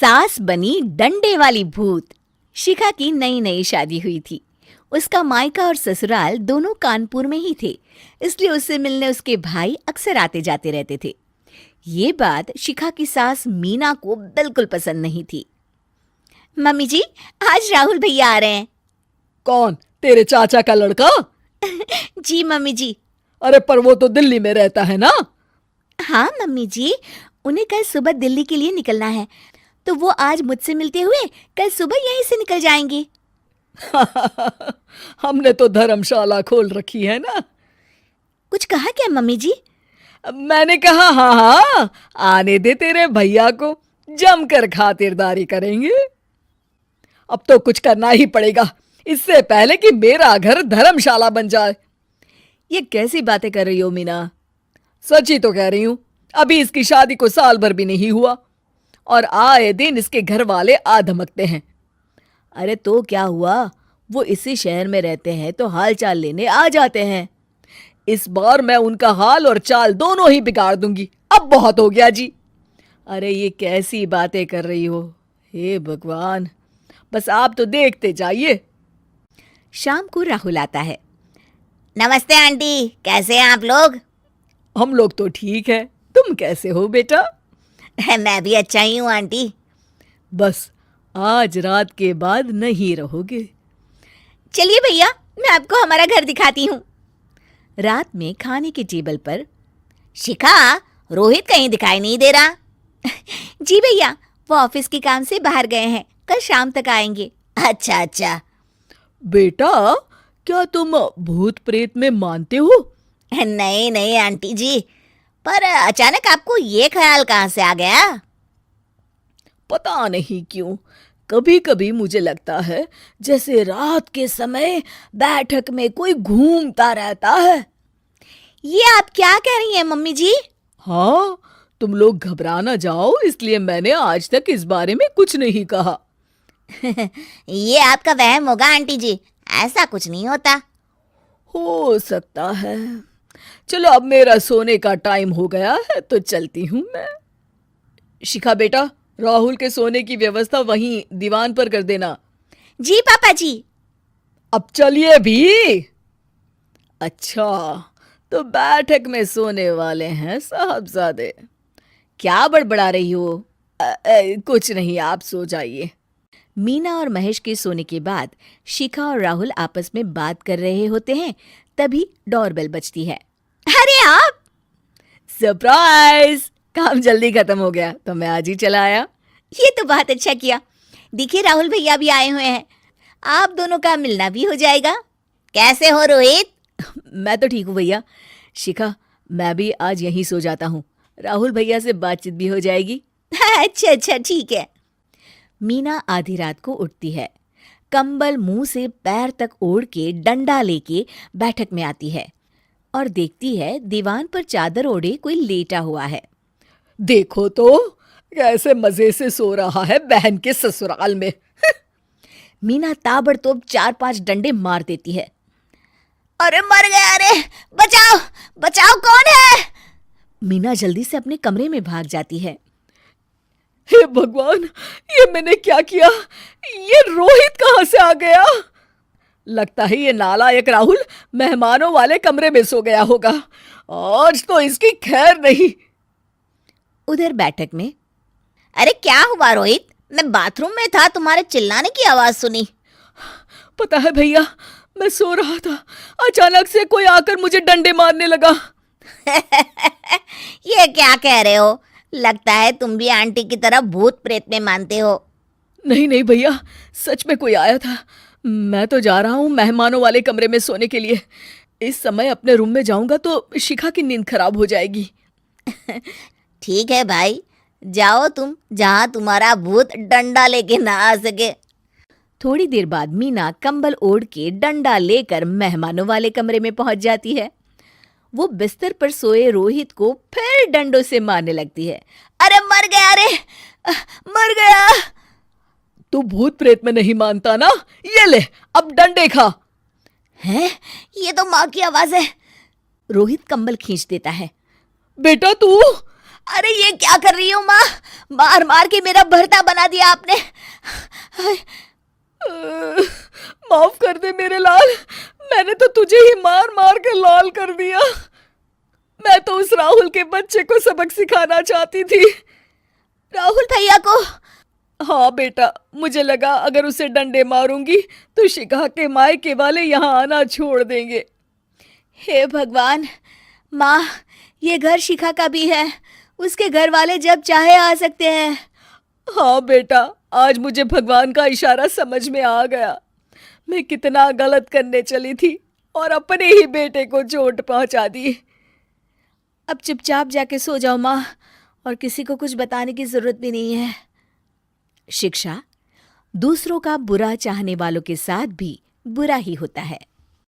सास बनी डंडे वाली भूत। शिखा की नई नई शादी हुई थी। उसका मायका और ससुराल दोनों कानपुर में ही थे, इसलिए उससे मिलने उसके भाई अक्सर आते जाते रहते थे। ये बात शिखा की सास मीना को बिल्कुल पसंद नहीं थी। मम्मी जी, आज राहुल भैया आ रहे हैं। कौन, तेरे चाचा का लड़का? जी मम्मी जी। अरे पर वो तो दिल्ली में रहता है ना। हाँ मम्मी जी, उन्हें कल सुबह दिल्ली के लिए निकलना है, तो वो आज मुझसे मिलते हुए कल सुबह यहीं से निकल जाएंगे। हमने तो धर्मशाला खोल रखी है ना। कुछ कहा क्या मम्मी जी? मैंने कहा हाँ हाँ, आने दे तेरे भैया को, जमकर खातिरदारी करेंगे। अब तो कुछ करना ही पड़ेगा, इससे पहले कि मेरा घर धर्मशाला बन जाए। ये कैसी बातें कर रही हो मीना? सच ही तो कह रही हूं। अभी इसकी शादी को साल भर भी नहीं हुआ और आए दिन इसके घर वाले आ धमकते हैं। अरे तो क्या हुआ, वो इसी शहर में रहते हैं तो हाल चाल लेने आ जाते हैं। इस बार मैं उनका हाल और चाल दोनों ही बिगाड़ दूंगी। अब बहुत हो गया जी। अरे ये कैसी बातें कर रही हो, हे भगवान, बस आप तो देखते जाइए। शाम को राहुल आता है। नमस्ते आंटी, कैसे हैं आप लोग? हम लोग तो ठीक है, तुम कैसे हो बेटा? मैं भी अच्छा ही हूँ आंटी। बस आज रात के बाद नहीं रहोगे। चलिए भैया, मैं आपको हमारा घर दिखाती हूँ। रात में खाने के टेबल पर शिखा, रोहित कहीं दिखाई नहीं दे रहा। जी भैया, वो ऑफिस के काम से बाहर गए हैं, कल शाम तक आएंगे। अच्छा अच्छा। बेटा, क्या तुम भूत प्रेत में मानते हो? नहीं नहीं आंटी जी, पर अचानक आपको ये ख्याल कहाँ से आ गया? पता नहीं क्यों, कभी कभी मुझे लगता है जैसे रात के समय बैठक में कोई घूमता रहता है। ये आप क्या कह रही हैं मम्मी जी? हाँ, तुम लोग घबरा ना जाओ, इसलिए मैंने आज तक इस बारे में कुछ नहीं कहा। ये आपका वहम होगा आंटी जी, ऐसा कुछ नहीं होता। हो सकता है। चलो अब मेरा सोने का टाइम हो गया है तो चलती हूँ मैं। शिखा बेटा, राहुल के सोने की व्यवस्था वहीं दीवान पर कर देना। जी पापा जी। अब चलिए भी। अच्छा, तो बैठक में सोने वाले हैं साहबजादे। क्या बड़बड़ा रही हो? कुछ नहीं, आप सो जाइए। मीना और महेश के सोने के बाद शिखा और राहुल आपस में बात कर रहे होते हैं, तभी डोरबेल बजती है। अरे आप! सरप्राइज! काम जल्दी खत्म हो गया तो मैं आज ही चला आया। ये तो बहुत अच्छा किया। देखिए राहुल भैया भी आए हुए हैं, आप दोनों का मिलना भी हो जाएगा। कैसे हो रोहित? मैं तो ठीक हूँ भैया। शिखा, मैं भी आज यहीं सो जाता हूँ, राहुल भैया से बातचीत भी हो जाएगी। अच्छा अच्छा, ठीक है। मीना आधी रात को उठती है, कंबल मुंह से पैर तक ओढ़ के डंडा लेके बैठक में आती है और देखती है दीवान पर चादर ओढ़े कोई लेटा हुआ है। देखो तो कैसे मजे से सो रहा है बहन के ससुराल में। मीना ताबड़तोड़ 4-5 डंडे मार देती है। अरे मर गया, अरे बचाओ बचाओ, कौन है? मीना जल्दी से अपने कमरे में भाग जाती है। हे भगवान, ये मैंने क्या किया? ये रोहित कहाँ से आ गया? लगता है ये नालायक राहुल मेहमानों वाले कमरे में सो गया होगा। आज तो इसकी खैर नहीं। उधर बैठक में, अरे क्या हुआ रोहित? मैं बाथरूम में था, तुम्हारे चिल्लाने की आवाज सुनी। पता है भैया, मैं सो रहा था, अचानक से कोई आकर मुझे डंडे मारने लगा। ये क्या कह रहे हो? लगता है तुम भी आंटी की तरह भूत प्रेत में मानते हो। नहीं नहीं भैया, सच में कोई आया था। मैं तो जा रहा हूँ मेहमानों वाले कमरे में सोने के लिए। इस समय अपने रूम में जाऊंगा तो शिखा की नींद खराब हो जाएगी। ठीक है भाई, जाओ तुम, जहां तुम्हारा भूत डंडा लेके ना आ सके। थोड़ी देर बाद मीना कंबल ओढ़ के डंडा लेकर मेहमानों वाले कमरे में पहुंच जाती है। वो बिस्तर पर सोए रोहित को फिर डंडों से मारने लगती है। अरे मर गया, अरे मर गया। तू भूत प्रेत में नहीं मानता ना? ये ले, अब डंडे खा। हैं? ये तो माँ की आवाज है। रोहित कंबल खींच देता है। बेटा तू! अरे ये क्या कर रही हो माँ? मार मार के मेरा भरता बना दिया आपने। माफ कर दे मेरे लाल, मैंने तो तुझे ही मार मार के लाल कर दिया। मैं तो उस राहुल के बच्चे को सबक सिखाना चाहती थी। राहुल भैया को? हाँ बेटा, मुझे लगा अगर उसे डंडे मारूंगी तो शिखा के मायके वाले यहाँ आना छोड़ देंगे। हे भगवान, माँ ये घर शिखा का भी है, उसके घर वाले जब चाहे आ सकते हैं। हाँ बेटा, आज मुझे भगवान का इशारा समझ में आ गया। मैं कितना गलत करने चली थी और अपने ही बेटे को चोट पहुंचा दी। अब चुपचाप जाके सो जाओ माँ, और किसी को कुछ बताने की जरूरत भी नहीं है। शिक्षा दूसरों का बुरा चाहने वालों के साथ भी बुरा ही होता है।